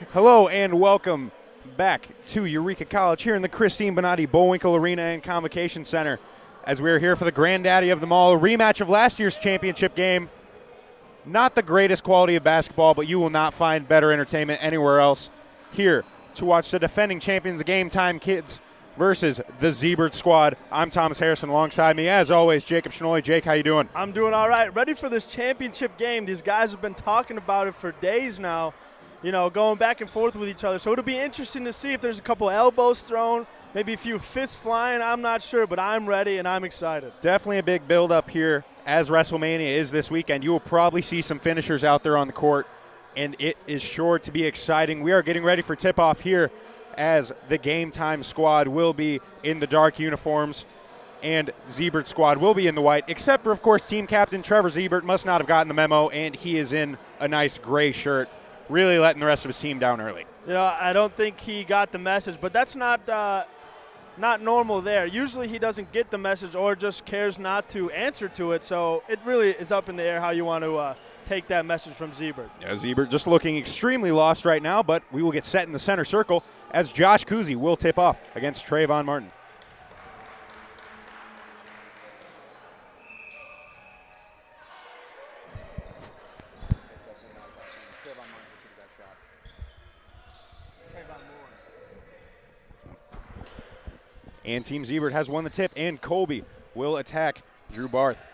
Hello and welcome back to Eureka College here in the Christine Bonatti Bullwinkle Arena and Convocation Center as we're here for the granddaddy of them all, a rematch of last year's championship game. Not the greatest quality of basketball, but you will not find better entertainment anywhere else here to watch the defending champions, the Game Time Kids versus the Zebert squad. I'm Thomas Harrison. Alongside me, as always, Jacob Schnolly. Jake, how you doing? I'm doing all right. Ready for this championship game. These guys have been talking about it for days now, you know, going back and forth with each other. So it'll be interesting to see if there's a couple elbows thrown, maybe a few fists flying. I'm not sure, but I'm ready and I'm excited. Definitely a big build-up here as WrestleMania is this weekend. You will probably see some finishers out there on the court, and it is sure to be exciting. We are getting ready for tip-off here as the Game Time squad will be in the dark uniforms and Zebert squad will be in the white, except for, of course, team captain Trevor Zebert must not have gotten the memo, and he is in a nice gray shirt, really letting the rest of his team down early. You know, I don't think he got the message, but that's not normal there. Usually he doesn't get the message or just cares not to answer to it, so it really is up in the air how you want to take that message from Zebert. Yeah, Zebert just looking extremely lost right now, but we will get set in the center circle as Josh Kuzi will tip off against Trayvon Martin. And Team Zebert has won the tip, and Colby will attack Drew Barth.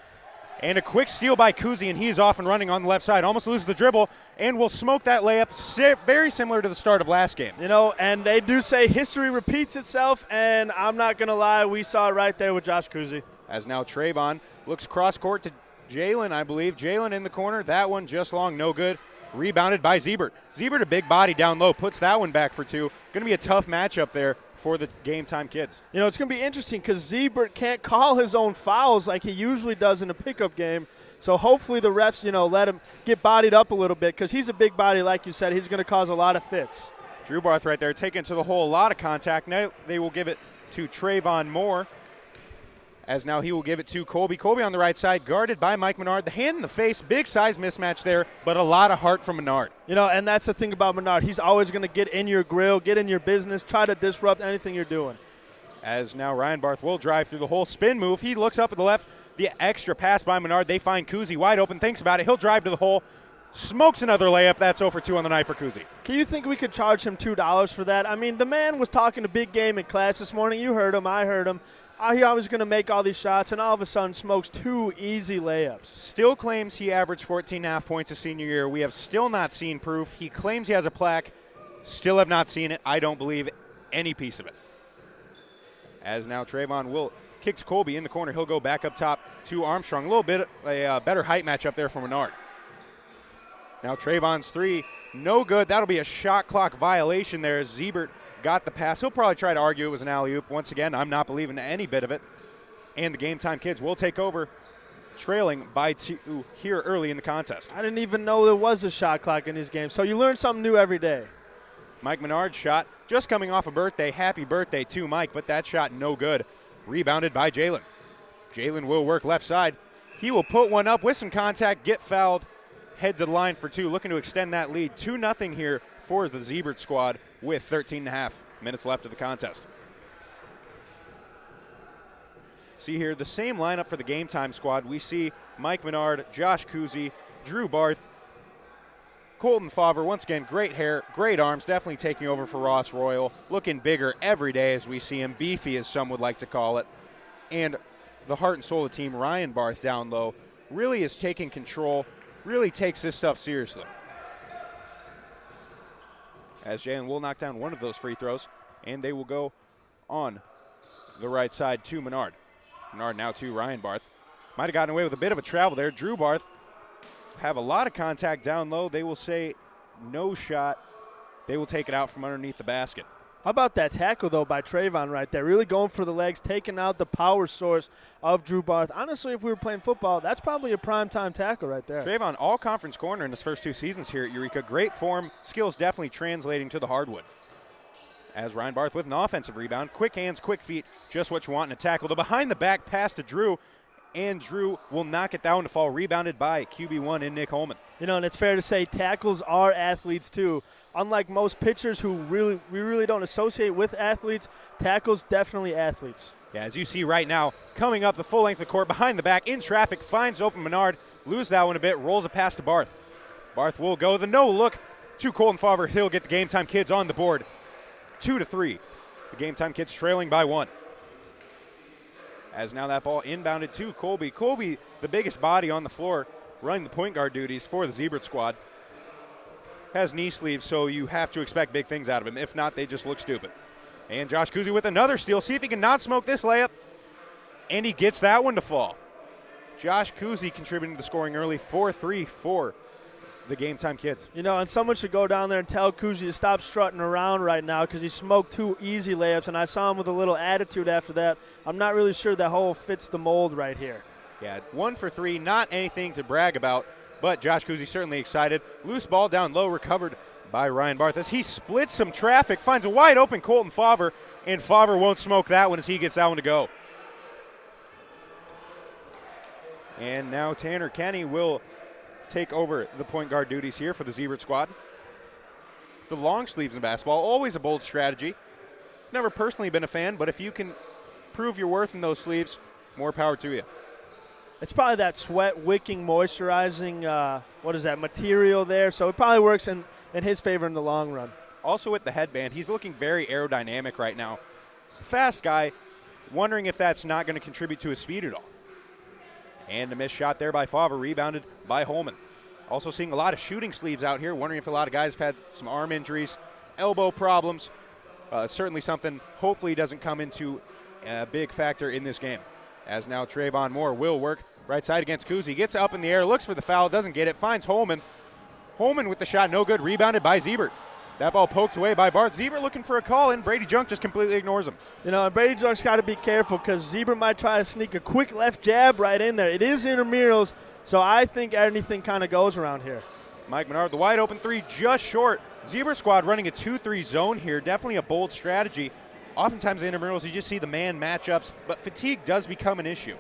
And a quick steal by Kuzi, and he's off and running on the left side. Almost loses the dribble, and will smoke that layup, very similar to the start of last game. You know, and they do say history repeats itself, and I'm not going to lie, we saw it right there with Josh Kuzi. As now Trayvon looks cross-court to Jalen, I believe. Jalen in the corner. That one just long, no good. Rebounded by Zebert. Zebert, a big body down low, puts that one back for two. Going to be a tough matchup there for the Game Time Kids. You know, it's going to be interesting because Zebert can't call his own fouls like he usually does in a pickup game. So hopefully the refs, you know, let him get bodied up a little bit because he's a big body, like you said. He's going to cause a lot of fits. Drew Barth right there taking it to the hole, a lot of contact. Now they will give it to Trayvon Moore, as now he will give it to Colby. Colby on the right side, guarded by Mike Menard. The hand in the face, big size mismatch there, but a lot of heart from Menard. You know, and that's the thing about Menard. He's always going to get in your grill, get in your business, try to disrupt anything you're doing. As now Ryan Barth will drive through the hole, spin move. He looks up at the left, the extra pass by Menard. They find Kuzi wide open, thinks about it. He'll drive to the hole, smokes another layup. That's 0 for 2 on the night for Kuzi. Can you think we could charge him $2 for that? I mean, the man was talking a big game in class this morning. You heard him. I heard him. He was going to make all these shots, and all of a sudden smokes 2 easy layups. Still claims he averaged 14.5 points his senior year. We have still not seen proof. He claims he has a plaque. Still have not seen it. I don't believe any piece of it. As now Trayvon will kick to Colby in the corner. He'll go back up top to Armstrong. A little bit a better height matchup there for Menard. Now Trayvon's three, no good. That'll be a shot clock violation there as Zebert got the pass. He'll probably try to argue it was an alley-oop. Once again, I'm not believing any bit of it. And the Game Time Kids will take over, trailing by 2 here early in the contest. I didn't even know there was a shot clock in these games. So you learn something new every day. Mike Menard's shot just coming off a birthday. Happy birthday to Mike, but that shot no good. Rebounded by Jalen. Jalen will work left side. He will put one up with some contact, get fouled, head to the line for 2, looking to extend that lead. 2-0 here for the Zebert squad with 13.5 minutes left of the contest. See here, the same lineup for the Game Time squad. We see Mike Menard, Josh Kuzi, Drew Barth, Colton Favre. Once again, great hair, great arms, definitely taking over for Ross Royal. Looking bigger every day as we see him, beefy as some would like to call it. And the heart and soul of the team, Ryan Barth down low, really is taking control, really takes this stuff seriously. As Jalen will knock down one of those free throws, and they will go on the right side to Menard. Menard now to Ryan Barth. Might have gotten away with a bit of a travel there. Drew Barth have a lot of contact down low. They will say no shot. They will take it out from underneath the basket. How about that tackle, though, by Trayvon right there? Really going for the legs, taking out the power source of Drew Barth. Honestly, if we were playing football, that's probably a primetime tackle right there. Trayvon, all-conference corner in his first 2 seasons here at Eureka. Great form, skills definitely translating to the hardwood. As Ryan Barth with an offensive rebound. Quick hands, quick feet, just what you want in a tackle. The behind-the-back pass to Drew, and Drew will not get that one to fall. Rebounded by QB1 in Nick Holman. You know, and it's fair to say tackles are athletes too. Unlike most pitchers who we really don't associate with athletes, tackles definitely athletes. Yeah, as you see right now, coming up the full length of the court, behind the back, in traffic, finds open Menard, lose that one a bit, rolls a pass to Barth. Barth will go the no-look to Colton Favre. He'll get the Game Time Kids on the board, 2-3. The Game Time Kids trailing by 1. As now that ball inbounded to Colby. Colby, the biggest body on the floor, running the point guard duties for the Zebra squad. Has knee sleeves, so you have to expect big things out of him. If not, they just look stupid. And Josh Kuzi with another steal. See if he can not smoke this layup. And he gets that one to fall. Josh Kuzi contributing to the scoring early, 4-3 for the Game Time Kids. You know, and someone should go down there and tell Kuzi to stop strutting around right now because he smoked 2 easy layups, and I saw him with a little attitude after that. I'm not really sure that whole fits the mold right here. Yeah, 1 for 3, not anything to brag about, but Josh Kuzi certainly excited. Loose ball down low, recovered by Ryan Barth as he splits some traffic, finds a wide open Colton Favre, and Favre won't smoke that one as he gets that one to go. And now Tanner Kenny will take over the point guard duties here for the Zebra squad. The long sleeves in basketball, always a bold strategy. Never personally been a fan, but if you can prove your worth in those sleeves, more power to you. It's probably that sweat wicking, moisturizing, material there. So it probably works in his favor in the long run. Also with the headband, he's looking very aerodynamic right now. Fast guy, wondering if that's not going to contribute to his speed at all. And a missed shot there by Favre, rebounded by Holman. Also seeing a lot of shooting sleeves out here, wondering if a lot of guys have had some arm injuries, elbow problems. Certainly something hopefully doesn't come into a big factor in this game. As now Trayvon Moore will work right side against Kuzi. Gets up in the air, looks for the foul, doesn't get it, finds Holman. Holman with the shot, no good, rebounded by Ziebert. That ball poked away by Barth. Ziebert looking for a call, and Brady Junk just completely ignores him. You know, and Brady Junk's got to be careful because Ziebert might try to sneak a quick left jab right in there. It is intramurals, so I think anything kind of goes around here. Mike Menard, the wide open 3, just short. Zebra squad running a 2-3 zone here. Definitely a bold strategy. Oftentimes in intramurals, you just see the man matchups, but fatigue does become an issue.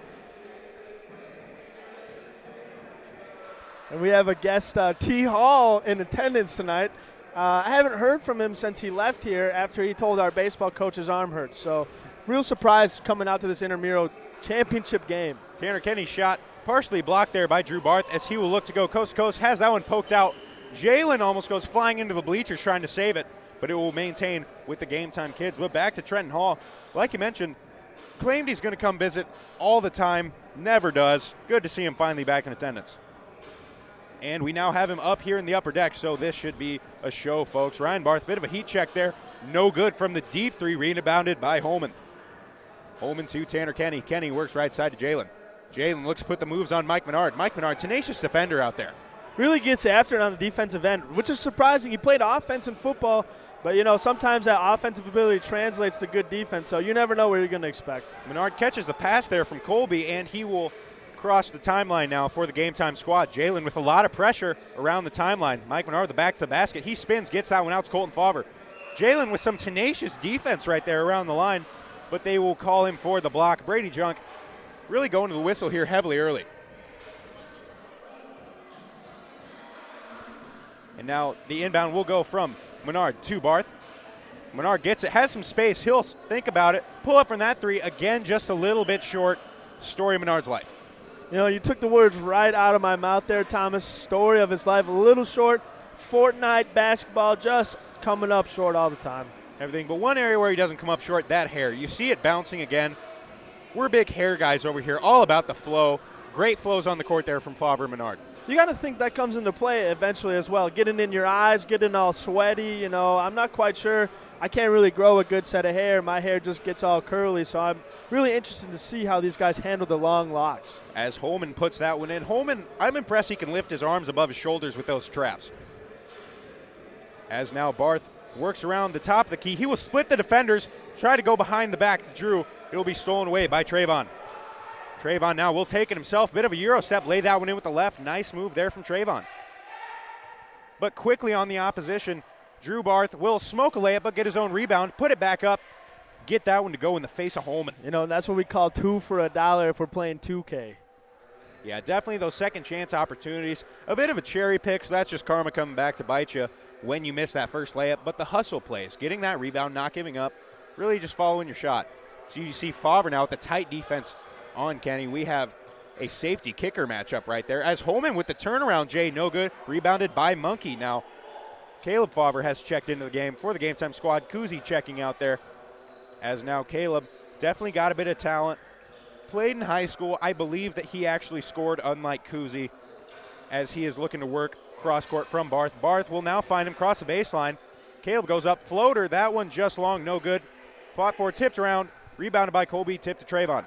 And we have a guest, T. Hall, in attendance tonight. I haven't heard from him since he left here after he told our baseball coach his arm hurt. So real surprise coming out to this intramural championship game. Tanner Kenny's shot partially blocked there by Drew Barth as he will look to go coast to coast. Has that one poked out. Jalen almost goes flying into the bleachers trying to save it, but it will maintain with the Game Time Kids. But back to Trenton Hall. Like you mentioned, claimed he's going to come visit all the time. Never does. Good to see him finally back in attendance. And we now have him up here in the upper deck, so this should be a show, folks. Ryan Barth, bit of a heat check there. No good from the deep 3, rebounded by Holman. Holman to Tanner Kenny. Kenny works right side to Jalen. Jalen looks to put the moves on Mike Menard. Mike Menard, tenacious defender out there. Really gets after it on the defensive end, which is surprising. He played offense in football, but, you know, sometimes that offensive ability translates to good defense, so you never know what you're going to expect. Menard catches the pass there from Colby, and he will cross the timeline now for the Game Time squad. Jalen with a lot of pressure around the timeline. Mike Menard, the back to the basket. He spins, gets that one out to Colton Favre. Jalen with some tenacious defense right there around the line, but they will call him for the block. Brady Junk really going to the whistle here heavily early. And now the inbound will go from Menard to Barth. Menard gets it, has some space. He'll think about it. Pull up from that 3. Again, just a little bit short. Story of Menard's life. You know, you took the words right out of my mouth there, Thomas. Story of his life, a little short. Fortnite basketball just coming up short all the time. Everything, but one area where he doesn't come up short, that hair. You see it bouncing again. We're big hair guys over here, all about the flow. Great flows on the court there from Favre Menard. You got to think that comes into play eventually as well. Getting in your eyes, getting all sweaty, you know. I'm not quite sure. I can't really grow a good set of hair. My hair just gets all curly, so I'm really interested to see how these guys handle the long locks. As Holman puts that one in. Holman, I'm impressed he can lift his arms above his shoulders with those traps. As now Barth works around the top of the key. He will split the defenders, try to go behind the back to Drew. It will be stolen away by Trayvon. Trayvon now will take it himself. Bit of a Euro step, lay that one in with the left. Nice move there from Trayvon. But quickly on the opposition, Drew Barth will smoke a layup, but get his own rebound, put it back up, get that one to go in the face of Holman. You know, that's what we call 2 for $1 if we're playing 2K. Yeah, definitely those second chance opportunities. A bit of a cherry pick, so that's just karma coming back to bite you when you miss that first layup. But the hustle plays, getting that rebound, not giving up, really just following your shot. So you see Favre now with the tight defense on Kenny. We have a safety kicker matchup right there. As Holman with the turnaround, Jay, no good. Rebounded by Monkey. Now, Caleb Favre has checked into the game for the Game Time squad. Kuzi checking out there. As now Caleb definitely got a bit of talent. Played in high school. I believe that he actually scored, unlike Kuzi, as he is looking to work cross-court from Barth. Barth will now find him across the baseline. Caleb goes up, floater. That one just long, no good. Fought for, tipped around, rebounded by Colby, tipped to Trayvon.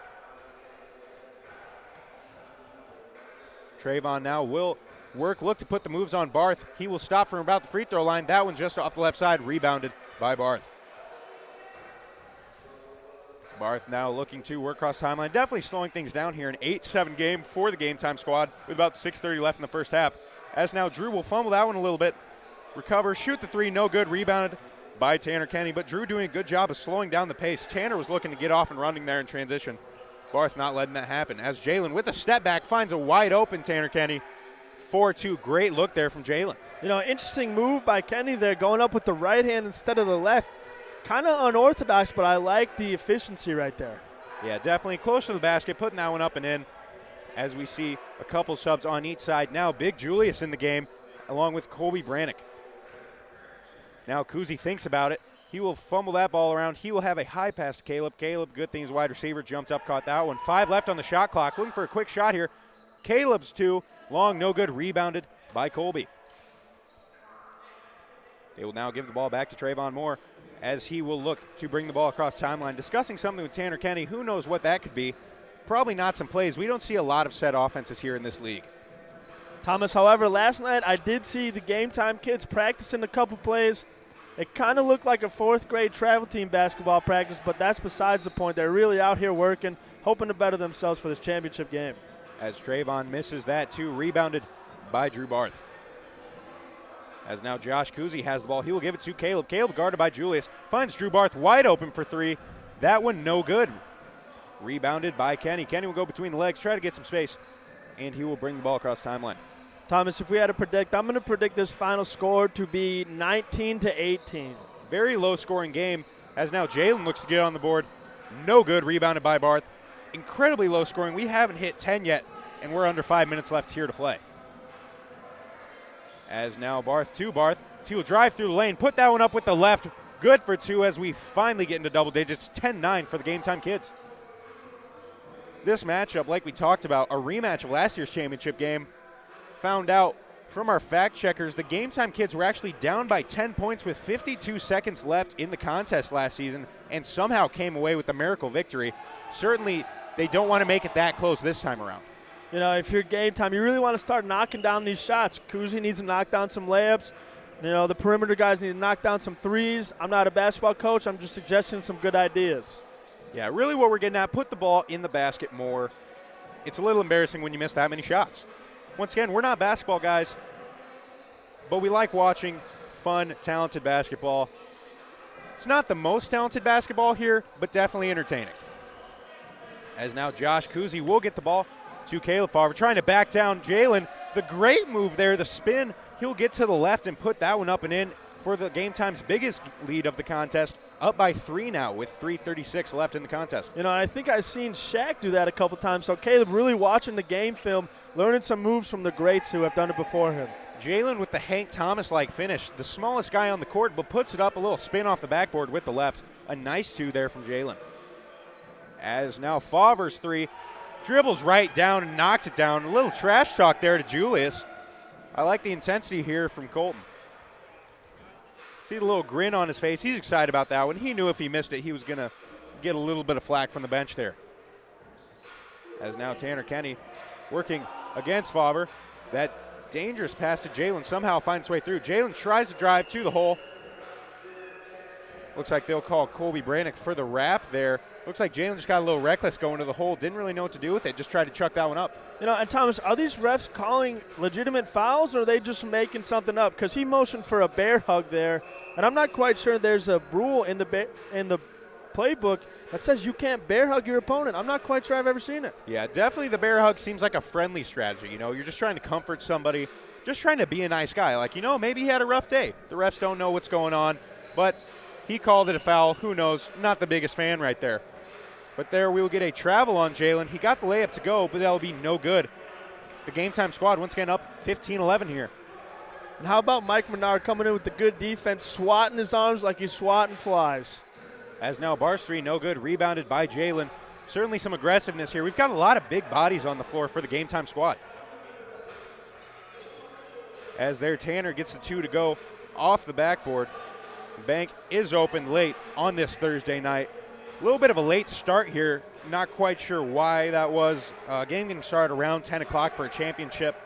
Trayvon now will work, look to put the moves on Barth. He will stop from about the free throw line. That one just off the left side, rebounded by Barth. Barth now looking to work across timeline. Definitely slowing things down here. An 8-7 game for the Game Time squad with about 6:30 left in the first half. As now Drew will fumble that one a little bit. Recover, shoot the three, no good. Rebounded by Tanner Kenny. But Drew doing a good job of slowing down the pace. Tanner was looking to get off and running there in transition. Barth not letting that happen. As Jalen with a step back finds a wide open Tanner Kenny. 4-2, great look there from Jalen. You know, interesting move by Kenny there, going up with the right hand instead of the left. Kind of unorthodox, but I like the efficiency right there. Yeah, definitely close to the basket, putting that one up and in. As we see a couple subs on each side. Now Big Julius in the game, along with Colby Brannick. Now Kuzi thinks about it. He will fumble that ball around. He will have a high pass to Caleb. Caleb, good thing he's a wide receiver, jumped up, caught that one. 5 left on the shot clock, looking for a quick shot here. Caleb's 2, long, no good, rebounded by Colby. They will now give the ball back to Trayvon Moore as he will look to bring the ball across timeline. Discussing something with Tanner Kenny. Who knows what that could be. Probably not some plays. We don't see a lot of set offenses here in this league. Thomas, however, last night I did see the Game Time kids practicing a couple plays. It kind of looked like a 4th grade travel team basketball practice, but that's besides the point. They're really out here working, hoping to better themselves for this championship game. As Trayvon misses that too, rebounded by Drew Barth. As now Josh Kuzi has the ball. He will give it to Caleb. Caleb guarded by Julius. Finds Drew Barth wide open for 3. That one no good. Rebounded by Kenny. Kenny will go between the legs, try to get some space, and he will bring the ball across timeline. Thomas, if we had to predict, I'm going to predict this final score to be 19-18. Very low-scoring game, as now Jalen looks to get on the board. No good. Rebounded by Barth. Incredibly low-scoring. We haven't hit 10 yet, and we're under 5 minutes left here to play. As now Barth to Barth. He will drive through the lane, put that one up with the left. Good for 2 as we finally get into double digits. 10-9 for the Game Time kids. This matchup, like we talked about, a rematch of last year's championship game. Found out from our fact checkers, the Game Time kids were actually down by 10 points with 52 seconds left in the contest last season and somehow came away with the miracle victory. Certainly, they don't want to make it that close this time around. You know, if you're Game Time, you really want to start knocking down these shots. Kuzi needs to knock down some layups. You know, the perimeter guys need to knock down some threes. I'm not a basketball coach. I'm just suggesting some good ideas. Yeah, really what we're getting at, put the ball in the basket more. It's a little embarrassing when you miss that many shots. Once again, we're not basketball guys, but we like watching fun, talented basketball. It's not the most talented basketball here, but definitely entertaining. As now Josh Kuzi will get the ball to Caleb Favre, trying to back down Jalen. The great move there, the spin. He'll get to the left and put that one up and in for the Game Time's biggest lead of the contest. Up by 3 now with 3:36 left in the contest. You know, I think I've seen Shaq do that a couple times. So Caleb really watching the game film, learning some moves from the greats who have done it before him. Jalen with the Hank Thomas-like finish. The smallest guy on the court, but puts it up, a little spin off the backboard with the left. A nice 2 there from Jalen. As now Favre's 3. Dribbles right down and knocks it down. A little trash talk there to Julius. I like the intensity here from Colton. See the little grin on his face. He's excited about that one. He knew if he missed it, he was going to get a little bit of flack from the bench there. As now Tanner Kenny working against Favre. That dangerous pass to Jalen somehow finds his way through. Jalen tries to drive to the hole. Looks like they'll call Colby Brannick for the wrap there. Looks like Jalen just got a little reckless going to the hole. Didn't really know what to do with it. Just tried to chuck that one up. You know, and Thomas, are these refs calling legitimate fouls or are they just making something up? Because he motioned for a bear hug there, and I'm not quite sure there's a rule in the playbook That says you can't bear hug your opponent. I'm not quite sure I've ever seen it. Yeah, definitely the bear hug seems like a friendly strategy. You know, you're just trying to comfort somebody, just trying to be a nice guy. Like, you know, maybe he had a rough day. The refs don't know what's going on, but he called it a foul. Who knows? Not the biggest fan right there. But there we will get a travel on Jalen. He got the layup to go, but that will be no good. The Game Time squad once again up 15-11 here. And how about Mike Menard coming in with the good defense, swatting his arms like he's swatting flies. As now Bars 3, no good, rebounded by Jalen. Certainly some aggressiveness here. We've got a lot of big bodies on the floor for the Game Time squad. As there, Tanner gets the 2 to go off the backboard. Bank is open late on this Thursday night. A little bit of a late start here. Not quite sure why that was. Game getting started around 10 o'clock for a championship.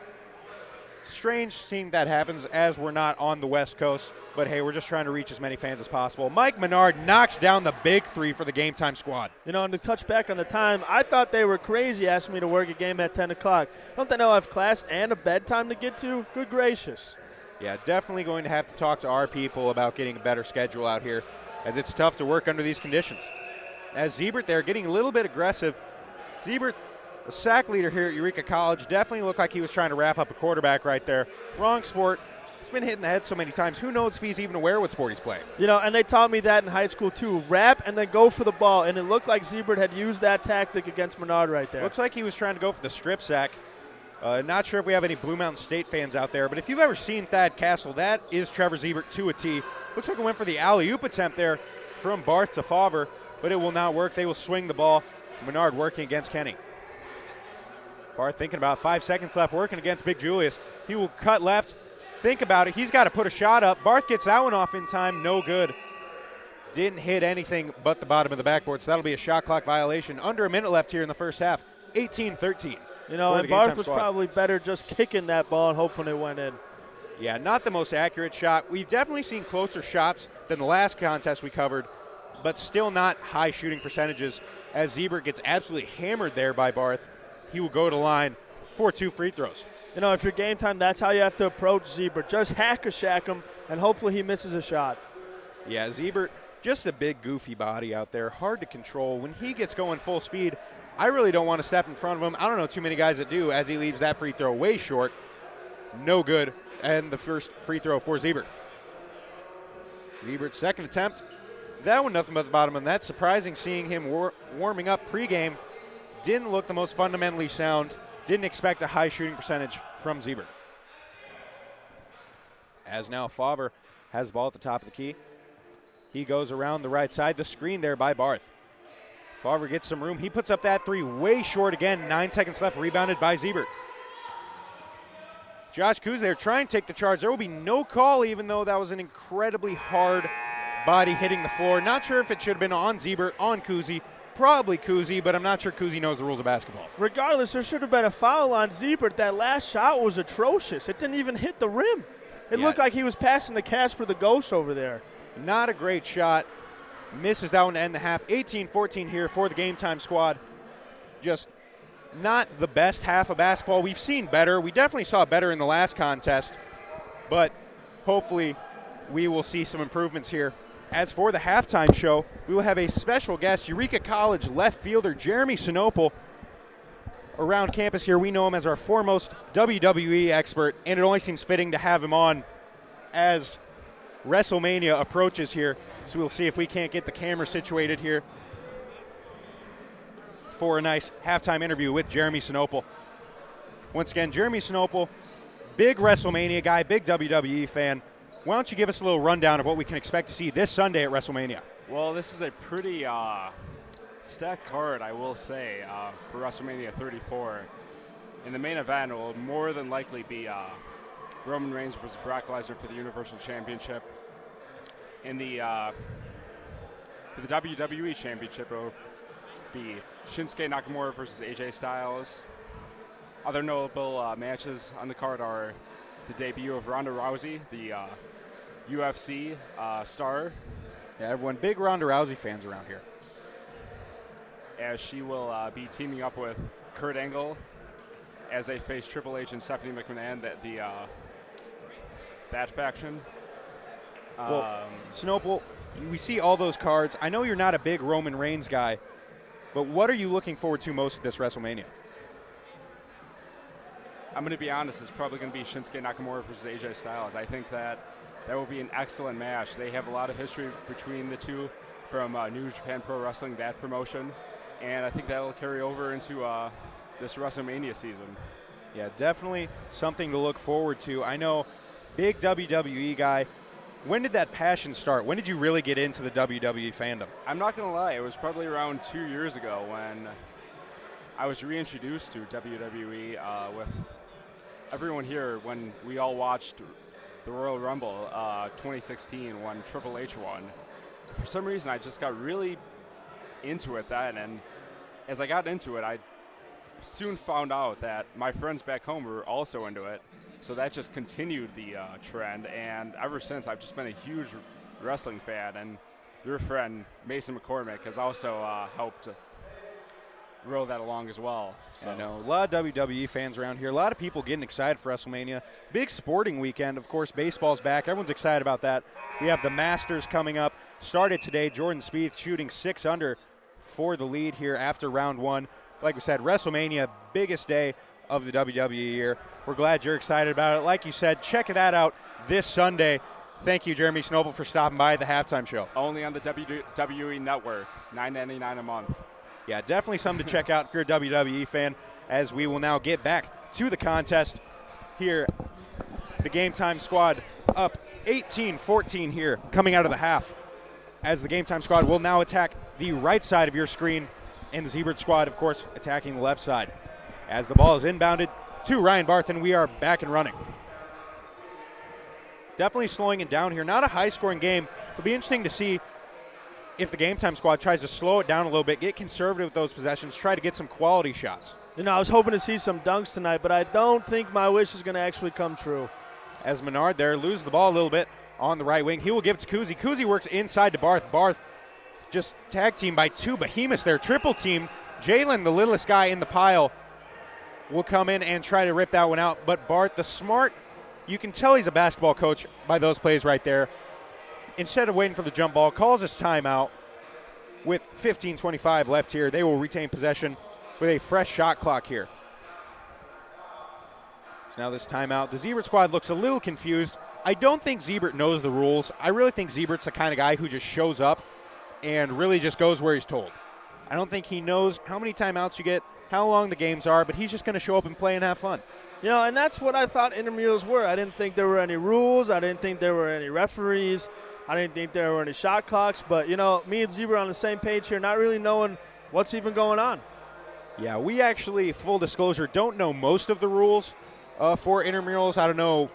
Strange seeing that happens as we're not on the West Coast. But, hey, we're just trying to reach as many fans as possible. Mike Menard knocks down the big 3 for the Game Time squad. You know, and to touch back on the time, I thought they were crazy asking me to work a game at 10 o'clock. Don't they know I have class and a bedtime to get to? Good gracious. Yeah, definitely going to have to talk to our people about getting a better schedule out here, as it's tough to work under these conditions. As Ziebert there getting a little bit aggressive. Ziebert, the sack leader here at Eureka College, definitely looked like he was trying to wrap up a quarterback right there. Wrong sport. He's been hit in the head so many times. Who knows if he's even aware what sport he's playing? You know, and they taught me that in high school too. Wrap and then go for the ball. And it looked like Ziebert had used that tactic against Menard right there. Looks like he was trying to go for the strip sack. Not sure if we have any Blue Mountain State fans out there, but if you've ever seen Thad Castle, that is Trevor Ziebert to a T. Looks like he went for the alley-oop attempt there from Barth to Favre, but it will not work. They will swing the ball. Menard working against Kenny. Barth thinking about 5 seconds left, working against Big Julius. He will cut left. Think about it. He's got to put a shot up. Barth gets that one off in time. No good. Didn't hit anything but the bottom of the backboard, so that'll be a shot clock violation. Under a minute left here in the first half. 18-13. You know, and Barth was probably better just kicking that ball and hoping it went in. Yeah, not the most accurate shot. We've definitely seen closer shots than the last contest we covered, but still not high shooting percentages, as Ziebert gets absolutely hammered there by Barth. He will go to line for 2 free throws. You know, if you're Game Time, that's how you have to approach Ziebert. Just hack-a-shack him, and hopefully he misses a shot. Yeah, Ziebert, just a big, goofy body out there, hard to control. When he gets going full speed, I really don't want to step in front of him. I don't know too many guys that do, as he leaves that free throw way short. No good, and the first free throw for Ziebert. Ziebert's second attempt. That one nothing but the bottom, and that's surprising seeing him warming up pregame. Didn't look the most fundamentally sound. Didn't expect a high shooting percentage from Ziebert. As now Favre has the ball at the top of the key. He goes around the right side. The screen there by Barth. Favre gets some room. He puts up that 3 way short again. 9 seconds left. Rebounded by Ziebert. Josh Kuhs there trying to take the charge. There will be no call, even though that was an incredibly hard body hitting the floor. Not sure if it should have been on Ziebert, on Kuzi. Probably Kuzi, but I'm not sure Kuzi knows the rules of basketball. Regardless, there should have been a foul on Ziebert. That last shot was atrocious. It didn't even hit the rim. It looked like he was passing to Casper the Ghost over there. Not a great shot. Misses that one to end the half. 18-14 here for the Game Time squad. Just not the best half of basketball. We've seen better. We definitely saw better in the last contest, but hopefully we will see some improvements here. As for the halftime show, we will have a special guest, Eureka College left fielder Jeremy Sinopel. Around campus here, we know him as our foremost WWE expert, and it only seems fitting to have him on as WrestleMania approaches here. So we'll see if we can't get the camera situated here for a nice halftime interview with Jeremy Sinopel. Once again, Jeremy Sinopel, big WrestleMania guy, big WWE fan. Why don't you give us a little rundown of what we can expect to see this Sunday at WrestleMania? Well, this is a pretty stacked card, I will say, for WrestleMania 34. In the main event, it will more than likely be Roman Reigns versus Brock Lesnar for the Universal Championship. In the for the WWE Championship, it will be Shinsuke Nakamura versus AJ Styles. Other notable matches on the card are the debut of Ronda Rousey, the UFC star. Yeah, everyone, big Ronda Rousey fans around here. As she will be teaming up with Kurt Angle as they face Triple H and Stephanie McMahon, that faction. Well, Snopel, we see all those cards. I know you're not a big Roman Reigns guy, but what are you looking forward to most at this WrestleMania? I'm going to be honest, it's probably going to be Shinsuke Nakamura versus AJ Styles. I think that will be an excellent match. They have a lot of history between the two from New Japan Pro Wrestling, that promotion, and I think that will carry over into this WrestleMania season. Yeah, definitely something to look forward to. I know, big WWE guy. When did that passion start? When did you really get into the WWE fandom? I'm not going to lie, it was probably around 2 years ago when I was reintroduced to WWE with everyone here when we all watched the Royal Rumble 2016 when Triple H won. For some reason, I just got really into it then, and as I got into it, I soon found out that my friends back home were also into it. So that just continued the trend, and ever since I've just been a huge wrestling fan, and your friend Mason McCormick has also helped roll that along as well. So. I know, a lot of WWE fans around here, a lot of people getting excited for WrestleMania. Big sporting weekend, of course, baseball's back. Everyone's excited about that. We have the Masters coming up. Started today, Jordan Spieth shooting 6 under for the lead here after round 1. Like we said, WrestleMania, biggest day of the WWE year. We're glad you're excited about it. Like you said, check that out this Sunday. Thank you, Jeremy Snowball, for stopping by at the halftime show. Only on the WWE Network, $9.99 a month. Yeah, definitely something to check out if you're a WWE fan, as we will now get back to the contest here. The Game Time squad up 18-14 here coming out of the half, as the Game Time squad will now attack the right side of your screen, and the Z-Bird squad, of course, attacking the left side. As the ball is inbounded to Ryan Barth, and we are back and running. Definitely slowing it down here. Not a high-scoring game. It'll be interesting to see if the Game Time squad tries to slow it down a little bit, get conservative with those possessions, try to get some quality shots. You know, I was hoping to see some dunks tonight, but I don't think my wish is going to actually come true. As Menard there loses the ball a little bit on the right wing. He will give it to Kuzi. Kuzi works inside to Barth. Barth just tag team by 2 behemoths there. Triple team. Jalen, the littlest guy in the pile, will come in and try to rip that one out. But Barth, the smart, you can tell he's a basketball coach by those plays right there. Instead of waiting for the jump ball, calls his timeout with 15:25 left here. They will retain possession with a fresh shot clock here. So now this timeout. The Zebert squad looks a little confused. I don't think Zebert knows the rules. I really think Zebert's the kind of guy who just shows up and really just goes where he's told. I don't think he knows how many timeouts you get, how long the games are, but he's just going to show up and play and have fun. You know, and that's what I thought intramurals were. I didn't think there were any rules. I didn't think there were any referees. I didn't think there were any shot clocks. But, you know, me and Zebra on the same page here, not really knowing what's even going on. Yeah, we actually, full disclosure, don't know most of the rules for intramurals. I don't know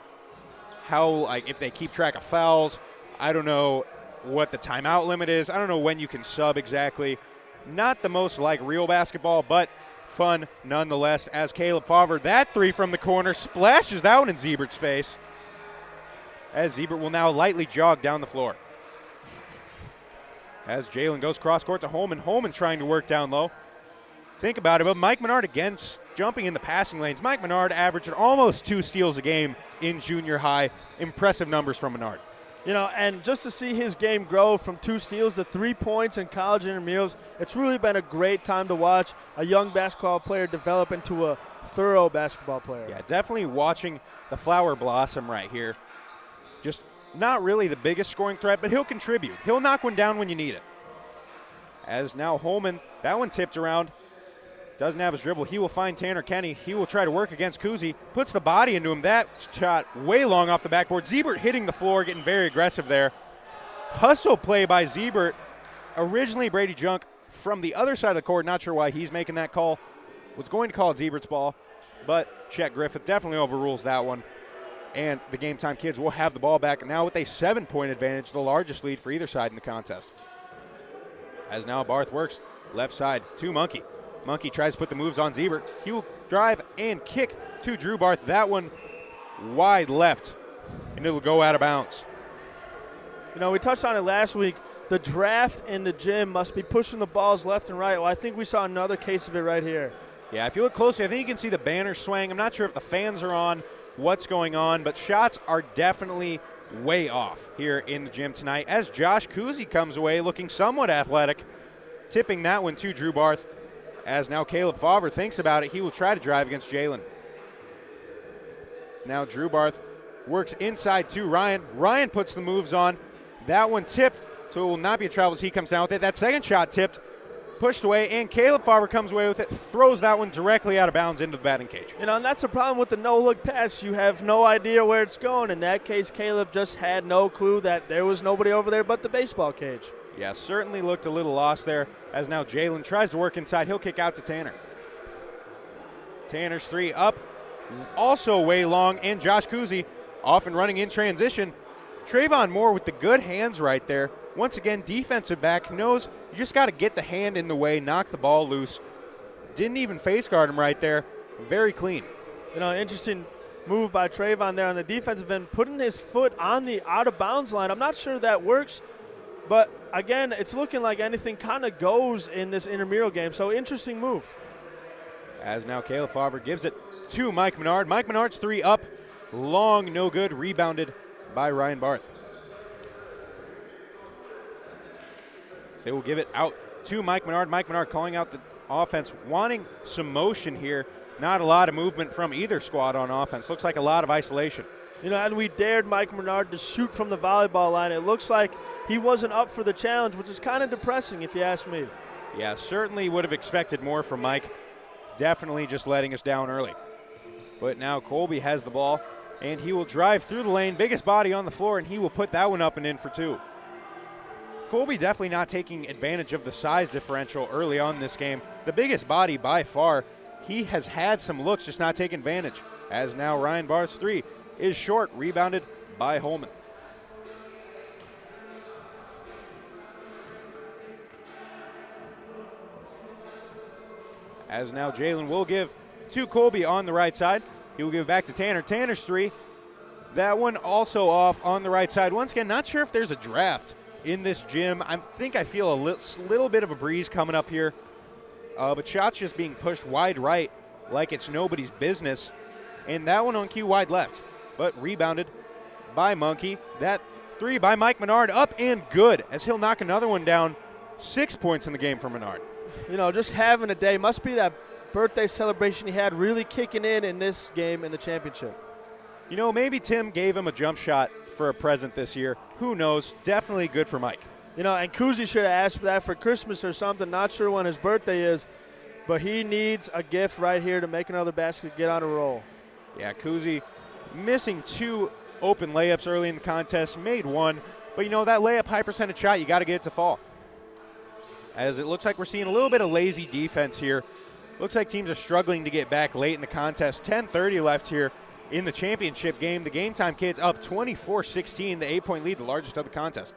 how, like, if they keep track of fouls. I don't know what the timeout limit is. I don't know when you can sub exactly. Not the most like real basketball, but fun nonetheless, as Caleb Favre, that three from the corner, splashes that one in Zebert's face, as Zebert will now lightly jog down the floor. As Jalen goes cross court to Holman. Holman trying to work down low. Think about it, but Mike Menard again jumping in the passing lanes. Mike Menard averaged almost 2 steals a game in junior high. Impressive numbers from Menard. You know, and just to see his game grow from 2 steals to 3 points in college intramurals, it's really been a great time to watch a young basketball player develop into a thorough basketball player. Yeah, definitely watching the flower blossom right here. Just not really the biggest scoring threat, but he'll contribute. He'll knock one down when you need it. As now Holman, that one tipped around. Doesn't have his dribble. He will find Tanner Kenny. He will try to work against Kuzi. Puts the body into him. That shot way long off the backboard. Zebert hitting the floor, getting very aggressive there. Hustle play by Zebert. Originally Brady Junk from the other side of the court. Not sure why he's making that call. Was going to call it Zebert's ball, but Chet Griffith definitely overrules that one. And the Game Time Kids will have the ball back now with a 7-point advantage, the largest lead for either side in the contest. As now Barth works left side to Monkey. Monkey tries to put the moves on Zebert. He will drive and kick to Drew Barth. That one wide left, and it'll go out of bounds. You know, we touched on it last week. The draft in the gym must be pushing the balls left and right. Well, I think we saw another case of it right here. Yeah, if you look closely, I think you can see the banner swing. I'm not sure if the fans are on, what's going on, but shots are definitely way off here in the gym tonight as Josh Kuzy comes away looking somewhat athletic, tipping that one to Drew Barth. As now Caleb Favre thinks about it, he will try to drive against Jalen. So now Drew Barth works inside to Ryan. Ryan puts the moves on. That one tipped, so it will not be a travel as he comes down with it. That second shot tipped, pushed away, and Caleb Favre comes away with it, throws that one directly out of bounds into the batting cage. You know, and that's the problem with the no-look pass. You have no idea where it's going. In that case, Caleb just had no clue that there was nobody over there but the baseball cage. Yeah, certainly looked a little lost there as now Jalen tries to work inside. He'll kick out to Tanner. Tanner's 3 up, also way long, and Josh Kuzy off and running in transition. Trayvon Moore with the good hands right there. Once again, defensive back knows you just got to get the hand in the way, knock the ball loose. Didn't even face guard him right there. Very clean. You know, interesting move by Trayvon there on the defensive end, putting his foot on the out-of-bounds line. I'm not sure that works, but again, it's looking like anything kind of goes in this intramural game, so interesting move. As now Caleb Favre gives it to Mike Menard. Mike Menard's 3 up, long, no good, rebounded by Ryan Barth. So they will give it out to Mike Menard. Mike Menard calling out the offense, wanting some motion here. Not a lot of movement from either squad on offense. Looks like a lot of isolation. You know, and we dared Mike Menard to shoot from the volleyball line. It looks like he wasn't up for the challenge, which is kind of depressing if you ask me. Yeah, certainly would have expected more from Mike. Definitely just letting us down early. But now Colby has the ball, and he will drive through the lane, biggest body on the floor, and he will put that one up and in for 2. Colby definitely not taking advantage of the size differential early on in this game. The biggest body by far. He has had some looks, just not taking advantage. As now Ryan Barth's 3 is short, rebounded by Holman. As now Jalen will give to Colby on the right side. He will give it back to Tanner. Tanner's 3. That one also off on the right side. Once again, not sure if there's a draft in this gym. I feel a little bit of a breeze coming up here. But shots just being pushed wide right like it's nobody's business. And that one on cue wide left. But rebounded by Monkey. That 3 by Mike Menard up and good as he'll knock another one down. 6 points in the game for Menard. You know, just having a day. Must be that birthday celebration he had really kicking in this game in the championship. You know, maybe Tim gave him a jump shot for a present this year. Who knows? Definitely good for Mike. You know, and Kuzy should have asked for that for Christmas or something. Not sure when his birthday is, but he needs a gift right here to make another basket, get on a roll. Yeah, Kuzy missing 2 open layups early in the contest, made 1. But, you know, that layup high percentage shot, you got to get it to fall. As it looks like we're seeing a little bit of lazy defense here. Looks like teams are struggling to get back late in the contest. 10:30 left here in the championship game. The Game Time Kids up 24-16, the 8-point lead, the largest of the contest.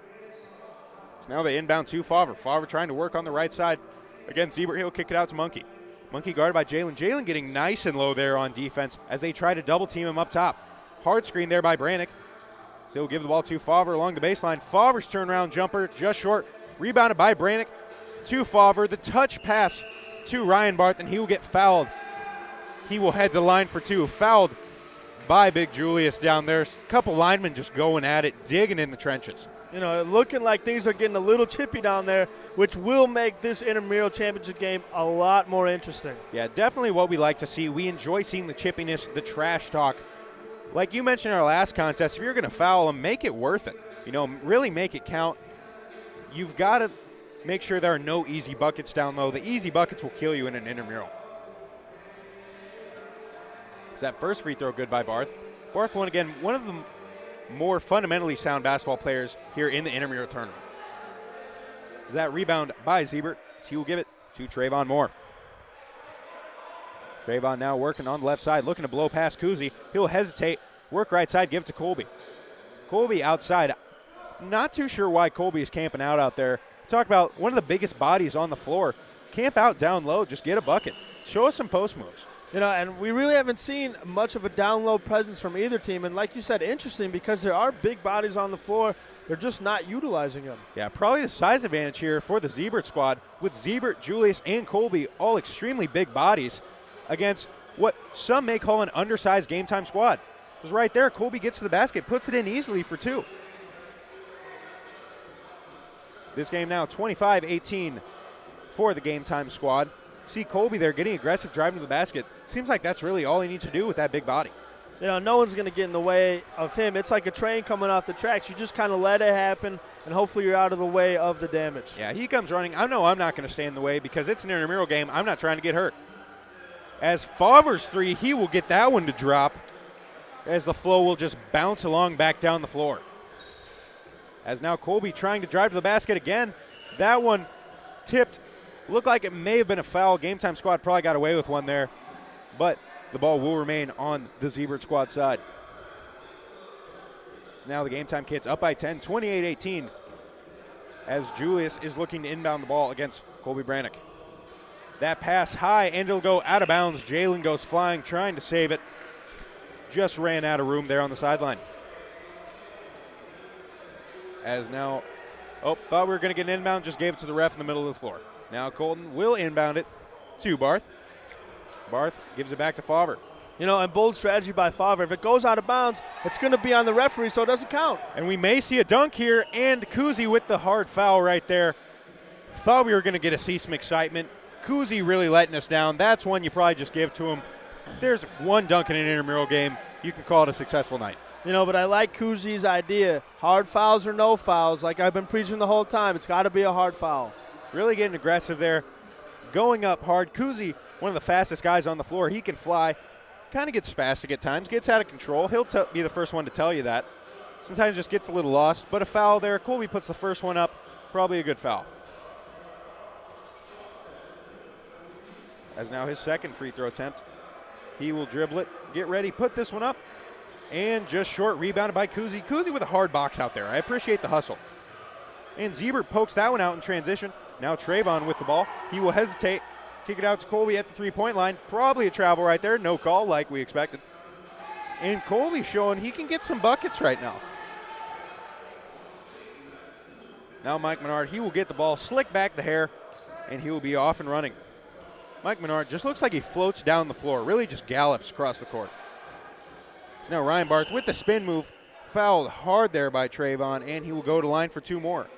So now they inbound to Favre. Favre trying to work on the right side. Again, Siebert, he'll kick it out to Monkey. Monkey guarded by Jalen. Jalen getting nice and low there on defense as they try to double team him up top. Hard screen there by Brannick. Still give the ball to Favre along the baseline. Favre's turnaround jumper just short. Rebounded by Brannick to Favre. The touch pass to Ryan Barth, and he will get fouled. He will head to line for 2. Fouled by Big Julius down there. A couple linemen just going at it, digging in the trenches. You know, looking like things are getting a little chippy down there, which will make this intramural championship game a lot more interesting. Yeah, definitely what we like to see. We enjoy seeing the chippiness, the trash talk. Like you mentioned in our last contest, if you're going to foul them, make it worth it. You know, really make it count. You've got to make sure there are no easy buckets down low. The easy buckets will kill you in an intramural. Is that first free throw good by Barth? Barth, one of the more fundamentally sound basketball players here in the intramural tournament. Is that rebound by Siebert? He will give it to Trayvon Moore. Trayvon now working on the left side, looking to blow past Kuzy. He'll hesitate, work right side, give it to Colby. Colby outside. Not too sure why Colby is camping out there. Talk about one of the biggest bodies on the floor. Camp out down low, just get a bucket. Show us some post moves. You know, and we really haven't seen much of a down low presence from either team. And like you said, interesting because there are big bodies on the floor. They're just not utilizing them. Yeah, probably the size advantage here for the Siebert squad with Siebert, Julius, and Colby all extremely big bodies against what some may call an undersized Game Time squad. It was right there. Colby gets to the basket, puts it in easily for 2. This game now 25-18 for the Game Time squad. See Colby there getting aggressive, driving to the basket. Seems like that's really all he needs to do with that big body. You know, no one's going to get in the way of him. It's like a train coming off the tracks. You just kind of let it happen, and hopefully you're out of the way of the damage. Yeah, he comes running. I know I'm not going to stay in the way because it's an intramural game. I'm not trying to get hurt. As Favre's 3, he will get that one to drop as the flow will just bounce along back down the floor. As now Colby trying to drive to the basket again. That one tipped. Looked like it may have been a foul. Game Time squad probably got away with one there, but the ball will remain on the Zebra squad side. So now the Game Time kids up by 10, 28-18, as Julius is looking to inbound the ball against Colby Brannick. That pass high, and it'll go out of bounds. Jalen goes flying, trying to save it. Just ran out of room there on the sideline. As now, thought we were going to get an inbound, just gave it to the ref in the middle of the floor. Now Colton will inbound it to Barth. Barth gives it back to Favre. You know, and bold strategy by Favre. If it goes out of bounds, it's going to be on the referee, so it doesn't count. And we may see a dunk here, and Kuzi with the hard foul right there. Thought we were going to get a see some excitement. Kuzi really letting us down. That's one you probably just give to him. There's one dunk in an intramural game. You can call it a successful night. You know, but I like Kuzi's idea. Hard fouls or no fouls, like I've been preaching the whole time. It's got to be a hard foul. Really getting aggressive there. Going up hard. Kuzi, one of the fastest guys on the floor. He can fly. Kind of gets spastic at times. Gets out of control. He'll be the first one to tell you that. Sometimes just gets a little lost. But a foul there. Colby puts the first one up. Probably a good foul. As now his second free throw attempt. He will dribble it. Get ready. Put this one up. And just short, rebounded by Kuzi. Kuzi with a hard box out there. I appreciate the hustle. And Ziebert pokes that one out in transition. Now Trayvon with the ball. He will hesitate. Kick it out to Colby at the three-point line. Probably a travel right there. No call like we expected. And Colby showing he can get some buckets right now. Now Mike Menard, he will get the ball, slick back the hair, and he will be off and running. Mike Menard just looks like he floats down the floor, really just gallops across the court. So now Ryan Barth with the spin move, fouled hard there by Trayvon, and he will go to line for 2 more.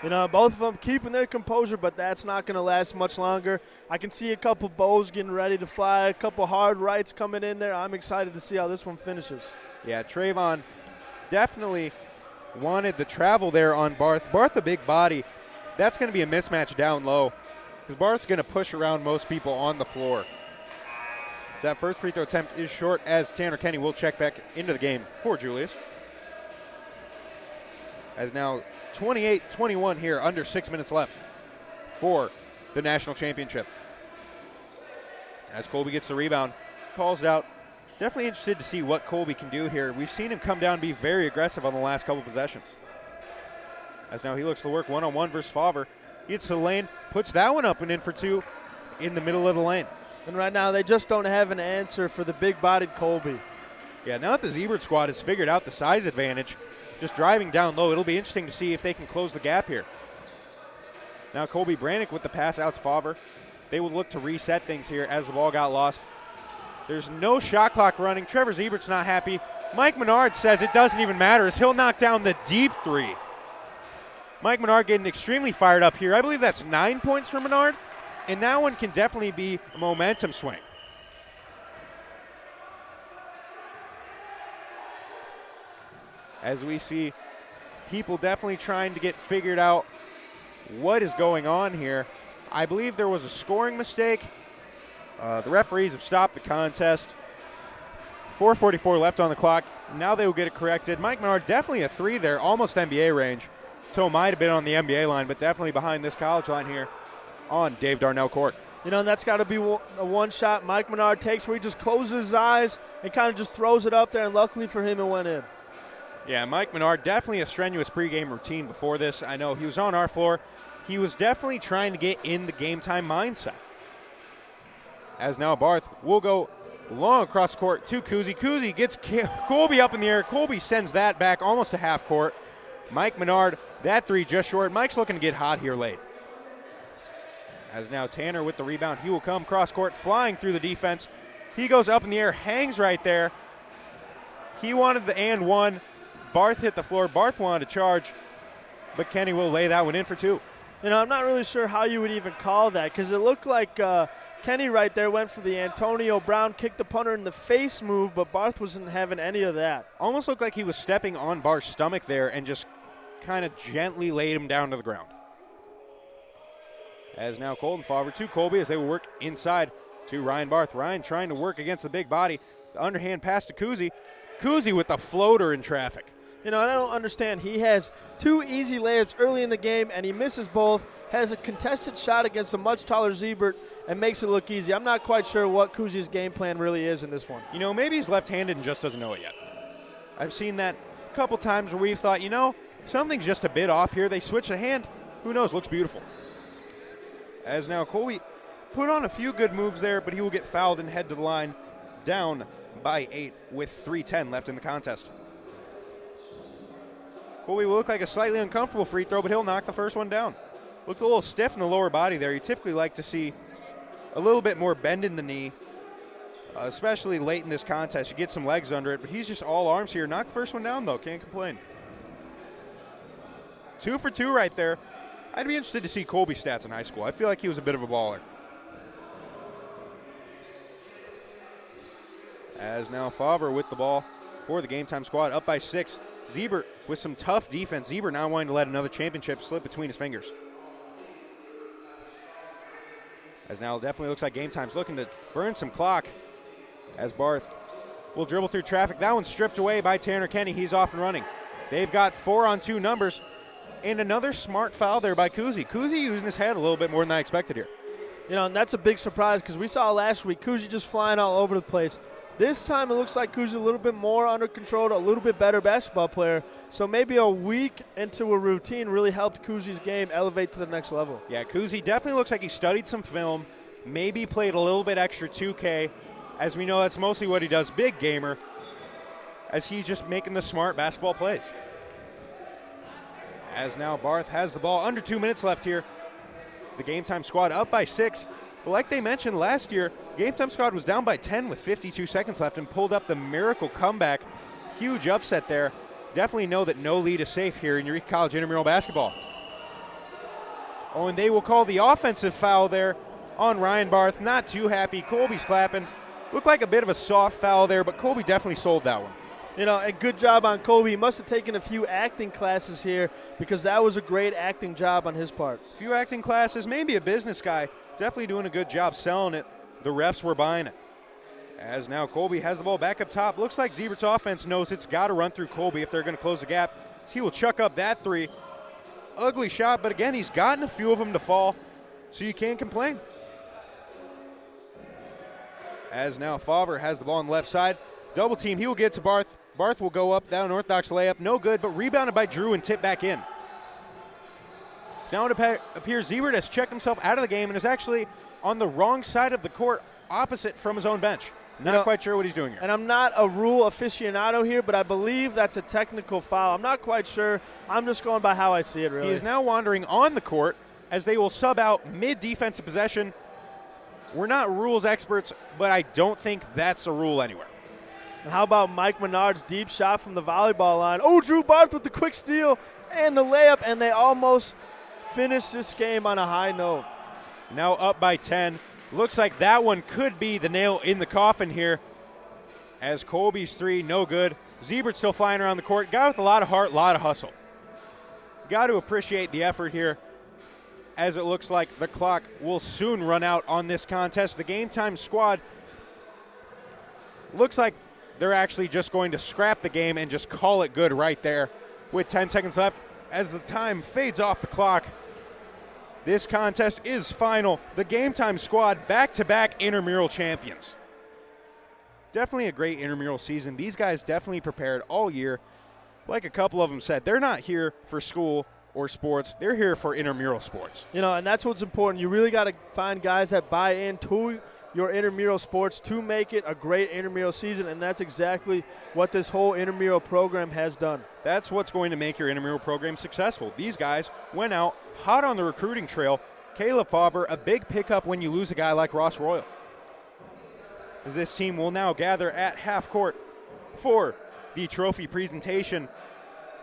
You know, both of them keeping their composure, but that's not going to last much longer. I can see a couple bows getting ready to fly, a couple hard rights coming in there. I'm excited to see how this one finishes. Yeah, Trayvon definitely wanted the travel there on Barth. Barth, a big body. That's going to be a mismatch down low because Barth's going to push around most people on the floor. So that first free throw attempt is short as Tanner Kenny will check back into the game for Julius. As now 28-21 here, under 6 minutes left for the national championship. As Colby gets the rebound, calls it out. Definitely interested to see what Colby can do here. We've seen him come down and be very aggressive on the last couple possessions. As now he looks to work one-on-one versus Favre. He gets to the lane, puts that one up and in for 2 in the middle of the lane. And right now they just don't have an answer for the big-bodied Colby. Yeah, now that the Zebra squad has figured out the size advantage, just driving down low, it'll be interesting to see if they can close the gap here. Now Colby Brannick with the pass out to Favre. They will look to reset things here as the ball got lost. There's no shot clock running. Trevor Zebert's not happy. Mike Menard says it doesn't even matter as he'll knock down the deep 3. Mike Menard getting extremely fired up here. I believe that's 9 points for Menard, and that one can definitely be a momentum swing. As we see people definitely trying to get figured out what is going on here. I believe there was a scoring mistake. The referees have stopped the contest. 4:44 left on the clock. Now they will get it corrected. Mike Menard definitely a 3 there, almost NBA range. Toe might have been on the NBA line, but definitely behind this college line here on Dave Darnell court. You know, and that's got to be a one shot Mike Menard takes where he just closes his eyes and kind of just throws it up there, and luckily for him it went in. Yeah, Mike Menard, definitely a strenuous pregame routine before this. I know he was on our floor. He was definitely trying to get in the game time mindset. As now Barth will go long across the court to Kuzi. Kuzi gets Colby up in the air. Colby sends that back almost to half court. Mike Menard, that 3 just short. Mike's looking to get hot here late. As now Tanner with the rebound. He will come cross court, flying through the defense. He goes up in the air, hangs right there. He wanted the and one. Barth hit the floor. Barth wanted to charge, but Kenny will lay that one in for two. You know, I'm not really sure how you would even call that because it looked like Kenny right there went for the Antonio Brown, kicked the punter in the face move, but Barth wasn't having any of that. Almost looked like he was stepping on Barth's stomach there and just kind of gently laid him down to the ground. As now Colton Favre to Colby as they will work inside to Ryan Barth. Ryan trying to work against the big body. The underhand pass to Kuzi. Kuzi with the floater in traffic. You know, I don't understand. He has two easy layups early in the game, and he misses both. Has a contested shot against a much taller Ziebert and makes it look easy. I'm not quite sure what Kuzi's game plan really is in this one. You know, maybe he's left-handed and just doesn't know it yet. I've seen that a couple times where we've thought, you know, something's just a bit off here. They switch the hand. Who knows? Looks beautiful. As now Colby put on a few good moves there, but he will get fouled and head to the line, down by 8 with 3:10 left in the contest. Colby will look like a slightly uncomfortable free throw, but he'll knock the first one down. Looked a little stiff in the lower body there. You typically like to see a little bit more bend in the knee, especially late in this contest. You get some legs under it, but he's just all arms here. Knocked the first one down, though. Can't complain. 2 for 2 right there. I'd be interested to see Colby's stats in high school. I feel like he was a bit of a baller. As now Favre with the ball for the Game Time squad, up by 6. Ziebert with some tough defense. Ziebert now wanting to let another championship slip between his fingers. As now it definitely looks like Game Time's looking to burn some clock as Barth will dribble through traffic. That one's stripped away by Tanner Kenny. He's off and running. They've got 4-on-2 numbers. And another smart foul there by Kuzi. Kuzi using his head a little bit more than I expected here. You know, and that's a big surprise because we saw last week Kuzi just flying all over the place. This time it looks like Kuzi a little bit more under control, a little bit better basketball player. So maybe a week into a routine really helped Kuzi's game elevate to the next level. Yeah, Kuzi definitely looks like he studied some film, maybe played a little bit extra 2K. As we know, that's mostly what he does, big gamer, as he's just making the smart basketball plays. As now Barth has the ball, under 2 minutes left here. The Game Time squad up by 6. But like they mentioned last year, Game Time squad was down by 10 with 52 seconds left and pulled up the miracle comeback. Huge upset there. Definitely know that no lead is safe here in Eureka College intramural basketball. Oh, and they will call the offensive foul there on Ryan Barth. Not too happy. Colby's clapping. Looked like a bit of a soft foul there, but Colby definitely sold that one. You know, a good job on Colby. He must have taken a few acting classes here because that was a great acting job on his part. A few acting classes, maybe a business guy. Definitely doing a good job selling it. The refs were buying it. As now Colby has the ball back up top. Looks like Ziebert's offense knows it's got to run through Colby if they're going to close the gap. So he will chuck up that three. Ugly shot, but again, he's gotten a few of them to fall, so you can't complain. As now Favre has the ball on the left side. Double team, he will get to Barth. Barth will go up, down orthodox layup. No good, but rebounded by Drew and tipped back in. Now it appears Ziebert has checked himself out of the game and is actually on the wrong side of the court, opposite from his own bench. Not quite sure what he's doing here. And I'm not a rule aficionado here, but I believe that's a technical foul. I'm not quite sure. I'm just going by how I see it, really. He is now wandering on the court as they will sub out mid-defensive possession. We're not rules experts, but I don't think that's a rule anywhere. And how about Mike Menard's deep shot from the volleyball line? Oh, Drew Barth with the quick steal and the layup, and they almost finished this game on a high note. Now up by 10. Looks like that one could be the nail in the coffin here as Colby's three, no good. Ziebert still flying around the court. Guy with a lot of heart, a lot of hustle. Got to appreciate the effort here as it looks like the clock will soon run out on this contest. The Game Time squad looks like they're actually just going to scrap the game and just call it good right there with 10 seconds left as the time fades off the clock. This contest is final. The Game Time squad back-to-back intramural champions. Definitely a great intramural season. These guys definitely prepared all year. Like a couple of them said, they're not here for school or sports. They're here for intramural sports. You know, and that's what's important. You really got to find guys that buy into your intramural sports to make it a great intramural season, and that's exactly what this whole intramural program has done. That's what's going to make your intramural program successful. These guys went out hot on the recruiting trail. Caleb Favre, a big pickup when you lose a guy like Ross Royal. As this team will now gather at half court for the trophy presentation.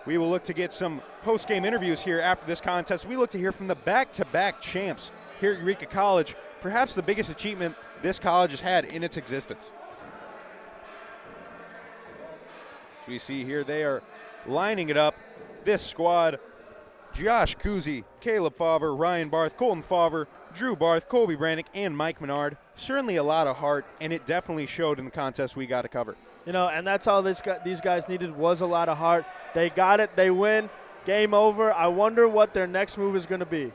We will look to get some post-game interviews here after this contest. We look to hear from the back-to-back champs here at Eureka College, perhaps the biggest achievement this college has had in its existence. We see here they are lining it up. This squad: Josh Kuzi, Caleb Favre, Ryan Barth, Colton Favre, Drew Barth, Colby Brannick, and Mike Menard. Certainly a lot of heart, and it definitely showed in the contest we got to cover. You know, and that's all these guys needed, was a lot of heart. They got it. They win. Game over. I wonder what their next move is going to be.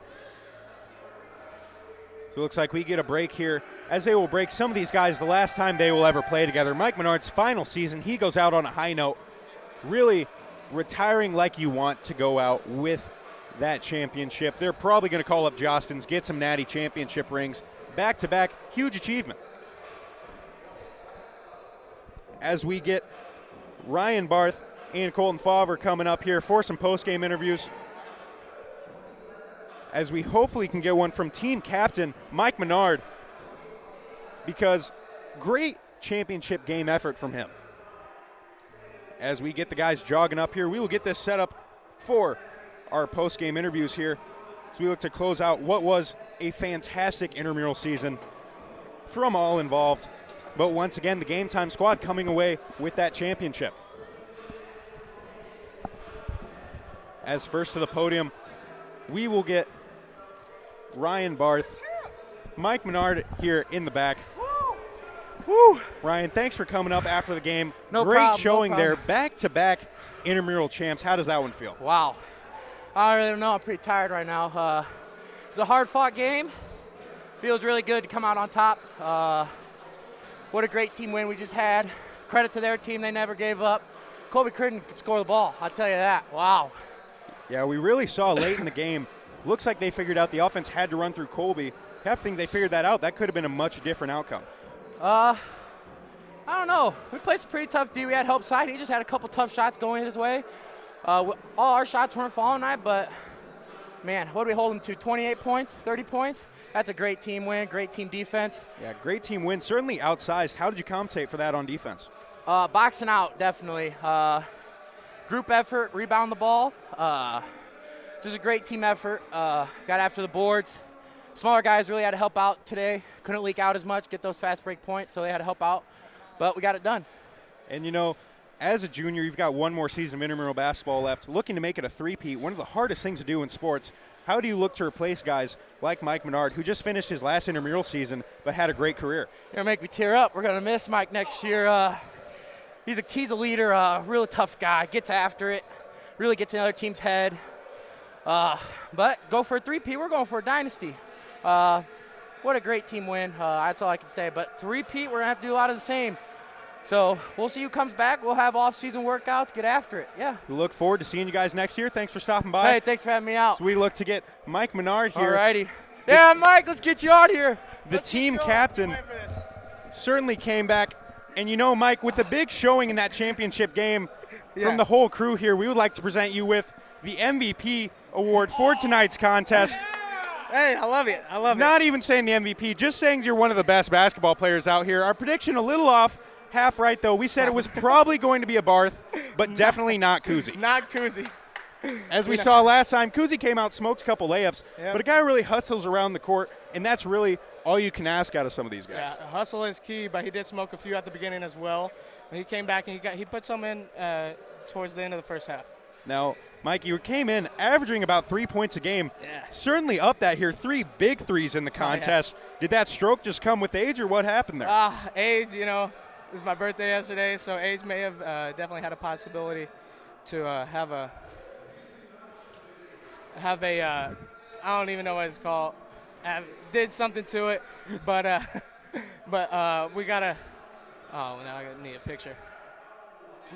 So it looks like we get a break here, as they will break some of these guys the last time they will ever play together. Mike Menard's final season, he goes out on a high note, really retiring like you want to go out with that championship. They're probably going to call up Jostens, get some natty championship rings. Back-to-back, huge achievement. As we get Ryan Barth and Colton Favre coming up here for some post-game interviews, as we hopefully can get one from team captain Mike Menard, because great championship game effort from him. As we get the guys jogging up here, we will get this set up for our post-game interviews here, as we look to close out what was a fantastic intramural season from all involved. But once again, the Game Time squad coming away with that championship. As first to the podium, we will get Ryan Barth, Mike Menard here in the back. Woo! Ryan, thanks for coming up after the game. No Great problem, showing no there. problem. Back-to-back intramural champs. How does that one feel? Wow. I really don't know. I'm pretty tired right now. It was a hard-fought game. Feels really good to come out on top. What a great team win we just had. Credit to their team. They never gave up. Colby Critton could score the ball. I'll tell you that. Wow. Yeah, we really saw late in the game. Looks like they figured out the offense had to run through Colby. I have to think they figured that out. That could have been a much different outcome. I don't know. We played some pretty tough D. We had help side. He just had a couple tough shots going his way. All our shots weren't falling tonight, but, man, what did we hold him to? 28 points? 30 points? That's a great team win, great team defense. Yeah, great team win. Certainly outsized. How did you compensate for that on defense? Boxing out, definitely. Group effort, rebound the ball. Just a great team effort. Got after the boards. Smaller guys really had to help out today. Couldn't leak out as much, get those fast break points, so they had to help out. But we got it done. And, you know, as a junior, you've got one more season of intramural basketball left. Looking to make it a three-peat, one of the hardest things to do in sports. How do you look to replace guys like Mike Menard, who just finished his last intramural season but had a great career? You're going to make me tear up. We're going to miss Mike next year. He's a leader, really tough guy, gets after it, really gets in the other team's head. But go for a three-peat. We're going for a dynasty. What a great team win. That's all I can say. But to repeat, we're going to have to do a lot of the same. So we'll see who comes back. We'll have off-season workouts. Get after it. Yeah. We look forward to seeing you guys next year. Thanks for stopping by. Hey, thanks for having me out. So we look to get Mike Menard here. All righty. Yeah, Mike, let's get you out here. The team captain certainly came back. And, you know, Mike, with the big showing in that championship game from the whole crew here, we would like to present you with the MVP award for tonight's contest. Hey, I love it. I love it. Not even saying the MVP, just saying you're one of the best basketball players out here. Our prediction a little off. Half right, though. We said it was probably going to be a Barth, but definitely not Kuzi. Not Kuzi. As we saw last time, Kuzi came out, smoked a couple layups, but a guy really hustles around the court, and that's really all you can ask out of some of these guys. Yeah, hustle is key, but he did smoke a few at the beginning as well. And he came back and he put some in towards the end of the first half. Now, Mike, you came in averaging about 3 points a game. Yeah. Certainly up that here, 3 big threes in the contest. Did that stroke just come with age, or what happened there? Age, you know, it was my birthday yesterday, so age may have definitely had a possibility to have a I don't even know what it's called. Did something to it, but we gotta. Oh, now I need a picture.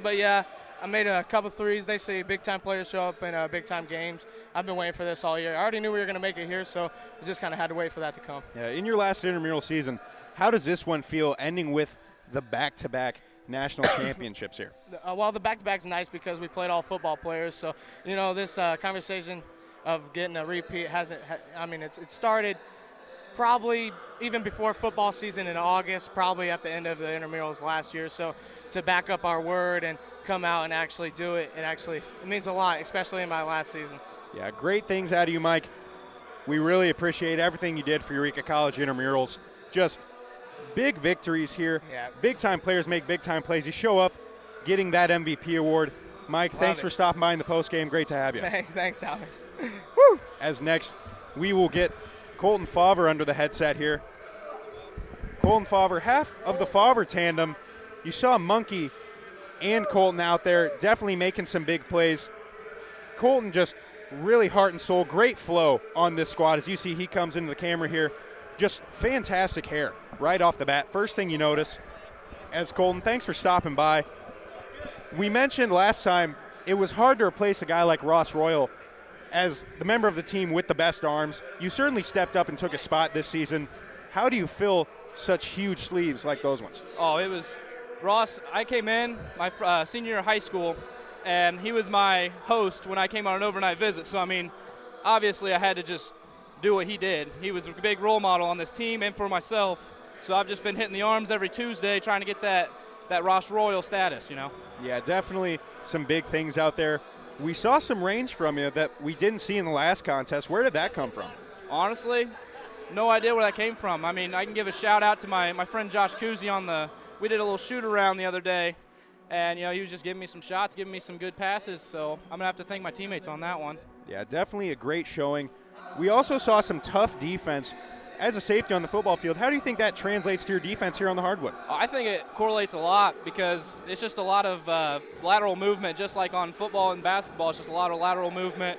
But yeah, I made a couple threes. They say big-time players show up in big-time games. I've been waiting for this all year. I already knew we were going to make it here, so we just kind of had to wait for that to come. Yeah, in your last intramural season, how does this one feel, ending with the back-to-back national championships here? Well, the back-to-back's nice because we played all football players. So, you know, this conversation of getting a repeat it started probably even before football season in August, probably at the end of the intramurals last year. So to back up our word and come out and actually do it. It means a lot, especially in my last season. Yeah, great things out of you, Mike. We really appreciate everything you did for Eureka College Intramurals. Just big victories here. Yeah. Big-time players make big-time plays. You show up getting that MVP award. Mike, thanks for stopping by in the postgame. Great to have you. Thanks, Alex. Woo! As next, we will get Colton Favre under the headset here. Colton Favre, half of the Favre tandem. You saw Monkey and Colton out there definitely making some big plays. Colton just really heart and soul, great flow on this squad. As you see, he comes into the camera here. Just fantastic hair right off the bat. First thing you notice as Colton, thanks for stopping by. We mentioned last time it was hard to replace a guy like Ross Royal as the member of the team with the best arms. You certainly stepped up and took a spot this season. How do you fill such huge sleeves like those ones? Oh, it was Ross. I came in my senior year of high school, and he was my host when I came on an overnight visit. So, I mean, obviously I had to just do what he did. He was a big role model on this team and for myself. So I've just been hitting the arms every Tuesday trying to get that Ross Royal status, you know. Yeah, definitely some big things out there. We saw some range from you that we didn't see in the last contest. Where did that come from? Honestly, no idea where that came from. I mean, I can give a shout out to my friend Josh Kuzy we did a little shoot around the other day, and, you know, he was just giving me some shots, giving me some good passes, so I'm going to have to thank my teammates on that one. Yeah, definitely a great showing. We also saw some tough defense. As a safety on the football field, how do you think that translates to your defense here on the hardwood? I think it correlates a lot because it's just a lot of lateral movement, just like on football and basketball. It's just a lot of lateral movement.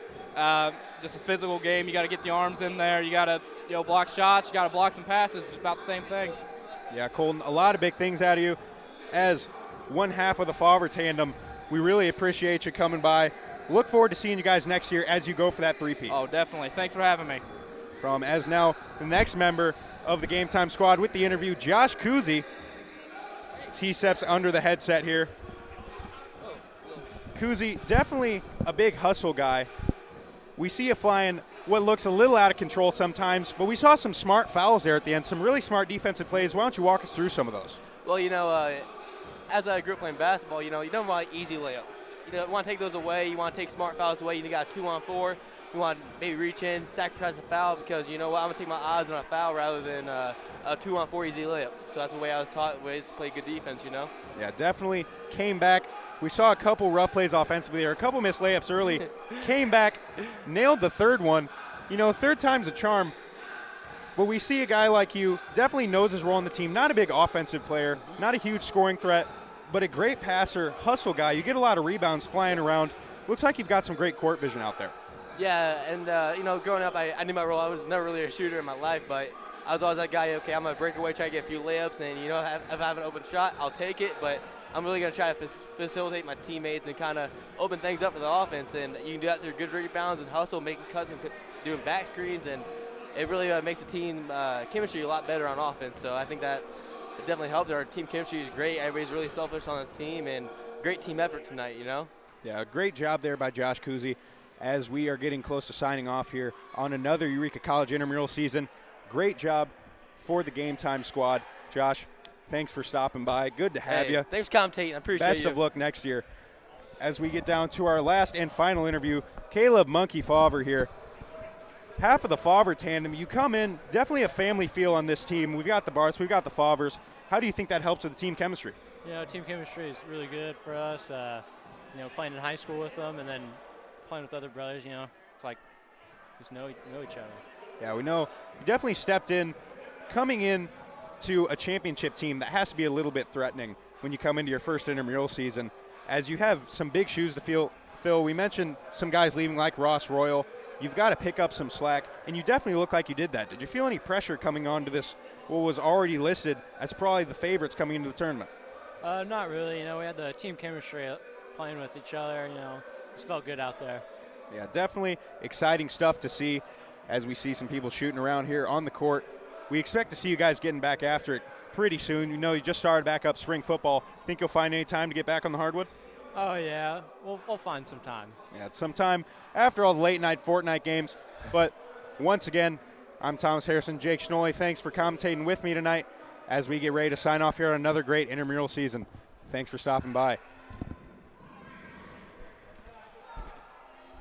Just a physical game. You got to get the arms in there. You got to block shots. You got to block some passes. It's about the same thing. Yeah, Colton, a lot of big things out of you. As one half of the Favre tandem, we really appreciate you coming by. Look forward to seeing you guys next year as you go for that three-peat. Oh, definitely. Thanks for having me. From as now the next member of the Game Time squad with the interview, Josh Kuzy. He steps under the headset here. Kuzy, definitely a big hustle guy. We see you flying what looks a little out of control sometimes, but we saw some smart fouls there at the end, some really smart defensive plays. Why don't you walk us through some of those? Well, you know, as I grew up playing basketball, you know, you don't want easy layup. You don't want to take those away. You want to take smart fouls away. You got a 2-on-4. You want to maybe reach in, sacrifice a foul because, you know what, I'm going to take my odds on a foul rather than a 2-on-4 easy layup. So that's the way I was taught ways to play good defense, you know? Yeah, definitely came back. We saw a couple rough plays offensively there, a couple missed layups early. Came back, nailed the third one. You know, third time's a charm. But we see a guy like you, definitely knows his role on the team. Not a big offensive player, not a huge scoring threat, but a great passer, hustle guy. You get a lot of rebounds flying around. Looks like you've got some great court vision out there. Yeah, and, you know, growing up, I knew my role. I was never really a shooter in my life, but I was always that guy, okay, I'm going to break away, try to get a few layups, and, you know, if I have an open shot, I'll take it, but I'm really going to try to facilitate my teammates and kind of open things up for the offense, and you can do that through good rebounds and hustle, making cuts and doing back screens, and it really makes the team chemistry a lot better on offense, so I think that it definitely helps. Our team chemistry is great. Everybody's really selfish on this team, and great team effort tonight, you know? Yeah, great job there by Josh Kuzy. As we are getting close to signing off here on another Eureka College intramural season. Great job for the Game Time squad. Josh, thanks for stopping by. Good to have you. Thanks for commentating. I appreciate Best you. of luck next year. As we get down to our last and final interview, Caleb Monkey Favre here. Half of the Favre tandem. You come in, definitely a family feel on this team. We've got the Barts, we've got the Favres. How do you think that helps with the team chemistry? You know, team chemistry is really good for us. You know, playing in high school with them and then playing with other brothers, you know, it's like just know each other. Yeah, we know. You definitely stepped in, coming in to a championship team that has to be a little bit threatening when you come into your first intramural season, as you have some big shoes to fill. We mentioned some guys leaving like Ross Royal. You've got to pick up some slack, and you definitely look like you did that. Did you feel any pressure coming on to this, what was already listed as probably the favorites coming into the tournament? Not really. You know, we had the team chemistry playing with each other, you know. Just felt good out there. Yeah, definitely exciting stuff to see as we see some people shooting around here on the court. We expect to see you guys getting back after it pretty soon. You know, you just started back up spring football. Think you'll find any time to get back on the hardwood? Oh, yeah. We'll find some time. Yeah, it's some time after all the late-night Fortnite games. But once again, I'm Thomas Harrison. Jake Schnolly, thanks for commentating with me tonight as we get ready to sign off here on another great intramural season. Thanks for stopping by.